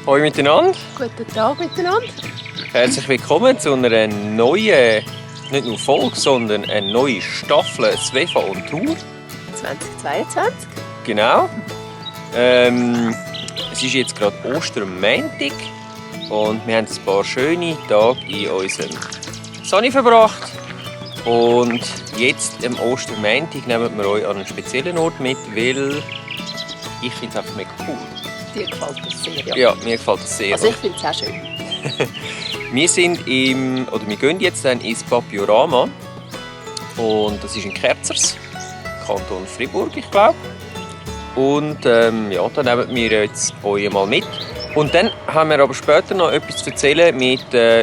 Hallo miteinander. Guten Tag miteinander. Herzlich willkommen zu einer neuen, nicht nur Folge, sondern eine neue Staffel «Svefa on Tour». 2022. Genau. Es ist jetzt gerade Ostermontag und wir haben ein paar schöne Tage in unserem Sonne verbracht. Und jetzt am Ostermontag nehmen wir euch an einen speziellen Ort mit, weil ich finde es einfach mega cool. Dir gefällt das sehr, ja. Ja, mir gefällt es sehr. Also ich finde es auch schön. Wir gehen jetzt dann ins Papiorama. Und das ist in Kerzers, Kanton Fribourg, ich glaube. Und da nehmen wir jetzt euch mal mit. Und dann haben wir aber später noch etwas zu erzählen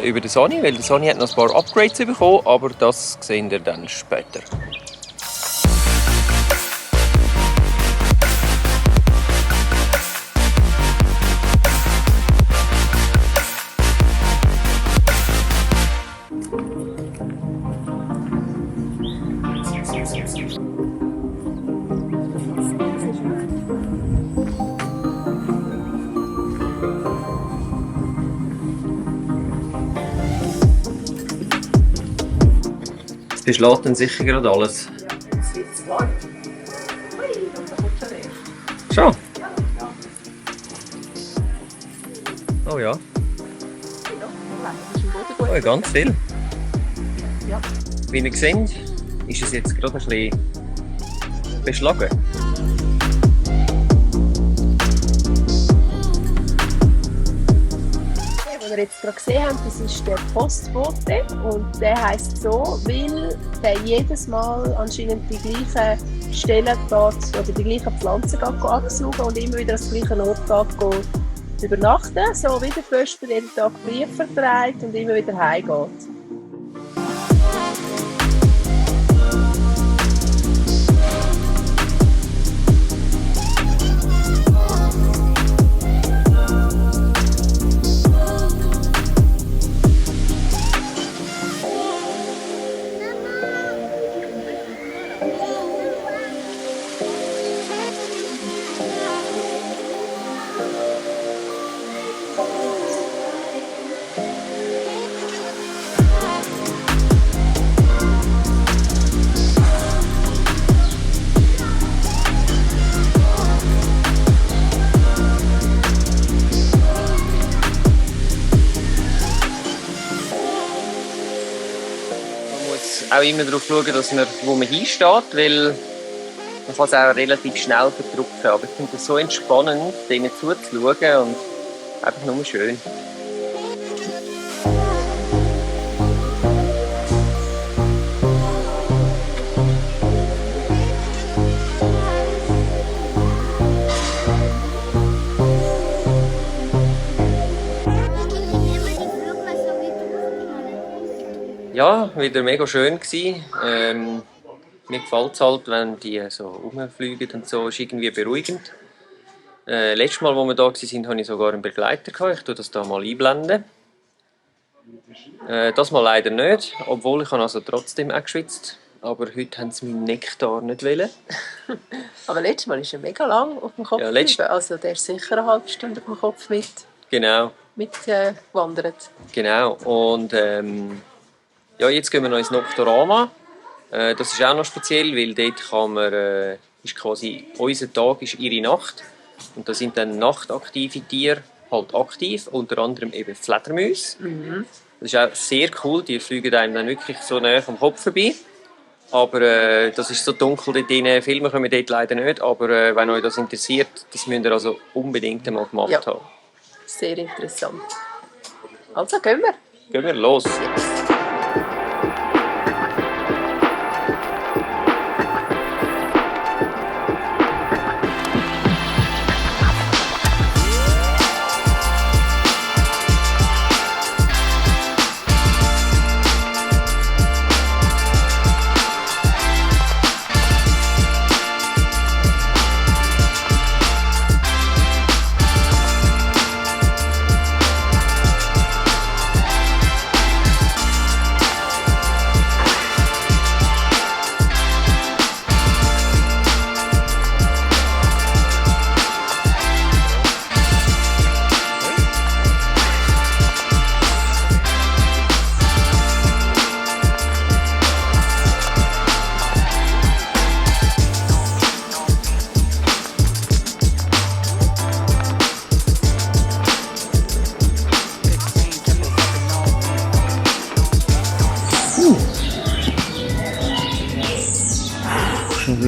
über den Sonny, weil der Sonny hat noch ein paar Upgrades bekommen, aber das sehen wir dann später. Es beschlägt dann sicher gerade alles. Ja, es wird zu warm. Ui, und da kommt schon weg. Schon? Oh ja. Ja, das ist im Boden gut. Oh, ganz viel. Ja. Wie ihr seht, ist es jetzt gerade ein bisschen beschlagen. Was wir jetzt gerade gesehen haben, das ist der Postbote und der heisst so, weil der jedes Mal anscheinend die gleichen Stellen geht oder die gleichen Pflanzen geht absaugen und immer wieder an den gleichen Ort geht übernachten, so wie der Förster jeden Tag Briefe vertreibt und immer wieder heimgeht. Auch immer darauf schauen, dass man, wo man hinsteht, weil man kann es auch relativ schnell verdrücken. Aber ich finde es so entspannend, denen zuzuschauen und einfach nur schön. Ja, wieder mega schön gsi. Mir gefällt es halt, wenn die so rumfliegen und so, ist irgendwie beruhigend. Letztes Mal, als wir da waren, hatte ich sogar einen Begleiter gehabt. Ich tue das hier mal einblenden. Das mal leider nicht, obwohl ich also trotzdem auch geschwitzt. Aber heute haben sie meinen Nektar nicht wollen. Aber letztes Mal ist er mega lang auf dem Kopf geblieben. Also der ist sicher eine halbe Stunde auf dem Kopf mitgewandert. Genau. Und jetzt gehen wir noch ins Noctorama. Das ist auch noch speziell, weil dort kann man, ist quasi unser Tag ist ihre Nacht. Und da sind dann nachtaktive Tiere halt aktiv, unter anderem eben Fledermäuse. Mhm. Das ist auch sehr cool, die fliegen einem dann wirklich so nahe am Kopf vorbei. Aber das ist so dunkel dort drin, Filme kommen dort leider nicht, aber wenn euch das interessiert, das müsst ihr also unbedingt einmal gemacht haben. Sehr interessant. Also gehen wir. Gehen wir los.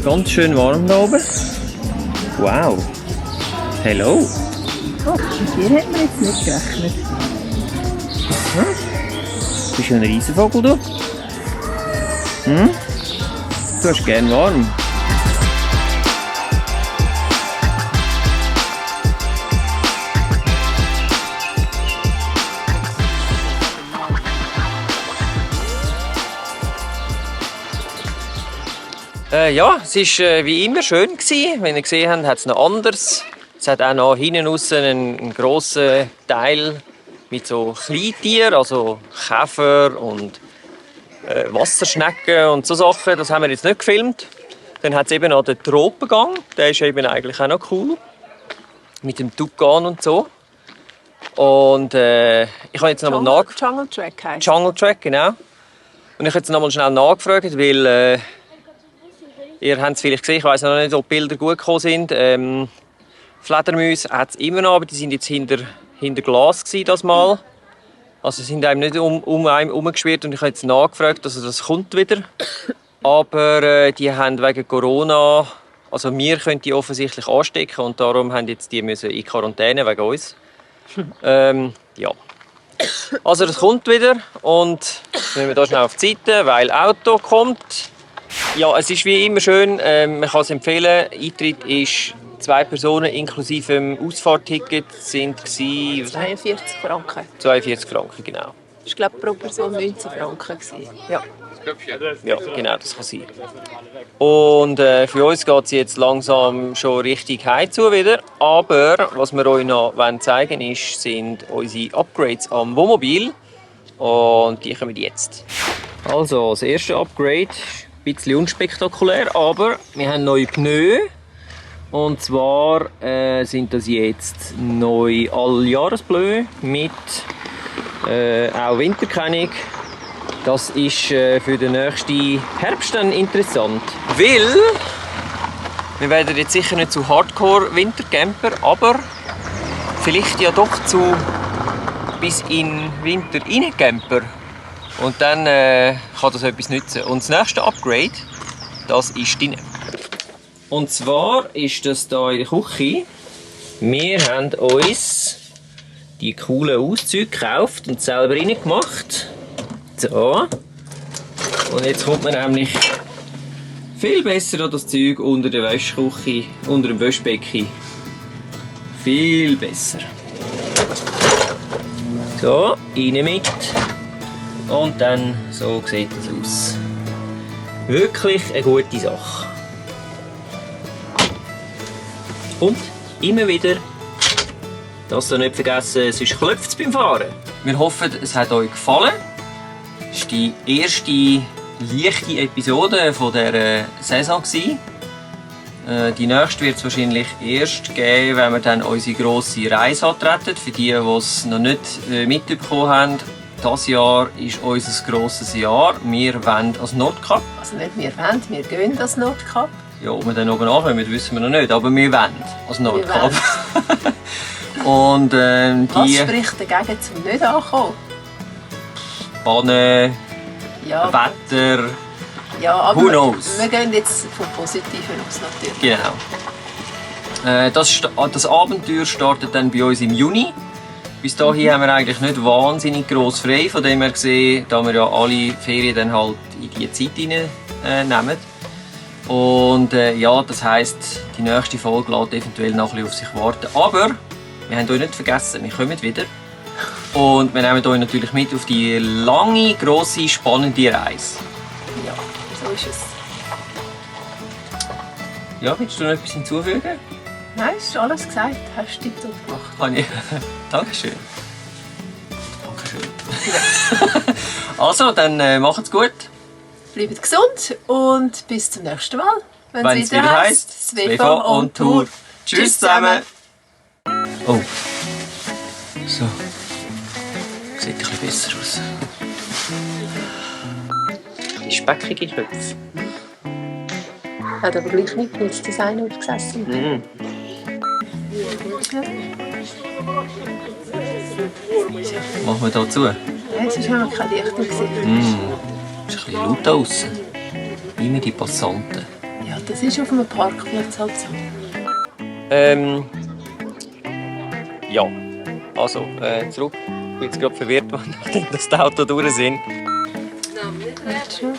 ganz schön warm da oben. Wow. Hello. Oh, mit dir hätten wir jetzt nicht gerechnet. Bist du ein Riesenvogel, du? Hm? Du hast gern warm. Ja, es war wie immer schön gewesen. Wenn ihr gesehen habt, hat es noch anders. Es hat auch noch hinten raus einen grossen Teil mit so Kleintieren, also Käfer und Wasserschnecken und so Sachen. Das haben wir jetzt nicht gefilmt. Dann hat es eben noch den Tropengang. Der ist eben eigentlich auch noch cool. Mit dem Tukan und so. Und ich habe jetzt nochmal Jungle Track heisst. Jungle Track, genau. Und ich habe jetzt nochmal schnell nachgefragt, weil ihr habt es vielleicht gesehen, ich weiss noch nicht, ob die Bilder gut gekommen sind. Fledermäuse hat es immer noch, aber die sind jetzt hinter Glas gewesen, das Mal. Also sie sind einem nicht um einem herumgeschwirrt und ich habe jetzt nachgefragt, dass das kommt wieder. Aber die haben wegen Corona, also wir können die offensichtlich anstecken und darum haben jetzt die müssen in Quarantäne wegen uns. Ja. Also das kommt wieder und jetzt müssen wir hier schnell auf die Seite, weil Auto kommt. Ja, es ist wie immer schön, man kann es empfehlen. Eintritt ist 2 Personen inklusive dem Ausfahrtticket sind 42 Franken. 42 Franken, genau. Das war, glaube ich, pro Person 19 Franken. Ja. Ja, genau, das kann sein. Und für uns geht es jetzt langsam schon richtig heim zu wieder. Aber was wir euch noch zeigen wollen, sind unsere Upgrades am Wohnmobil. Und die kommen jetzt. Also, das erste Upgrade ist ein bisschen unspektakulär, aber wir haben neue Pneu. Und zwar sind das jetzt neue Alljahrespneu mit auch Winterkennung. Das ist für den nächsten Herbst dann interessant, weil wir werden jetzt sicher nicht zu Hardcore-Wintercamper, aber vielleicht ja doch zu bis in Winter Camper. Und dann kann das etwas nützen. Und das nächste Upgrade, das ist drin. Und zwar ist das hier in der Küche. Wir haben uns die coolen Auszüge gekauft und selber reingemacht. So. Und jetzt kommt man nämlich viel besser an das Zeug unter der Wäschküche, unter dem Wäschbecken. Viel besser. So, rein mit. Und dann, so sieht es aus. Wirklich eine gute Sache. Und immer wieder, das nicht vergessen, sonst klopft es beim Fahren. Wir hoffen, es hat euch gefallen. Das war die erste leichte Episode von dieser Saison. Die nächste wird es wahrscheinlich erst geben, wenn wir dann unsere grosse Reise antreten. Für die, die es noch nicht mitbekommen haben, dieses Jahr ist unser grosses Jahr. Wir wollen als Nordkap. Also nicht wir wollen, wir gehen als Nordkap. Ja, ob wir dann oben ankommen, wissen wir noch nicht, aber wir wollen als Nordkap. Und was spricht dagegen, zum nicht ankommen? Bahnen, ja, Wetter, ja, aber who knows? Wir gehen jetzt vom Positiven aus natürlich. Genau. Das Abenteuer startet dann bei uns im Juni. Bis dahin haben wir eigentlich nicht wahnsinnig gross frei, von dem her gesehen, da wir ja alle Ferien dann halt in diese Zeit nehmen. Und ja, das heisst, die nächste Folge lässt eventuell noch ein bisschen auf sich warten. Aber wir haben euch nicht vergessen, wir kommen wieder. Und wir nehmen euch natürlich mit auf die lange, grosse, spannende Reise. Ja, so ist es. Ja, willst du noch etwas hinzufügen? Nein, es ist alles gesagt. Hast du tiptop gemacht. Dankeschön. Dankeschön. Also, dann macht's gut. Bleibt gesund und bis zum nächsten Mal. Wenn es wieder heisst, Svefa on Tour. Tschüss zusammen. Oh. So. Sieht ein bisschen besser aus. Die speckige Köpfe. Hat aber gleich nicht das Design aufgesessen. Mhm. Machen wir hier zu? Ja, es war keine Lichter. Es ist ein bisschen laut draussen. Immer die Passanten. Ja, das ist auf einem Parkplatz halt so. Ja, also zurück. Ich bin jetzt gerade verwirrt, nachdem das Auto durch sind. Warte schon.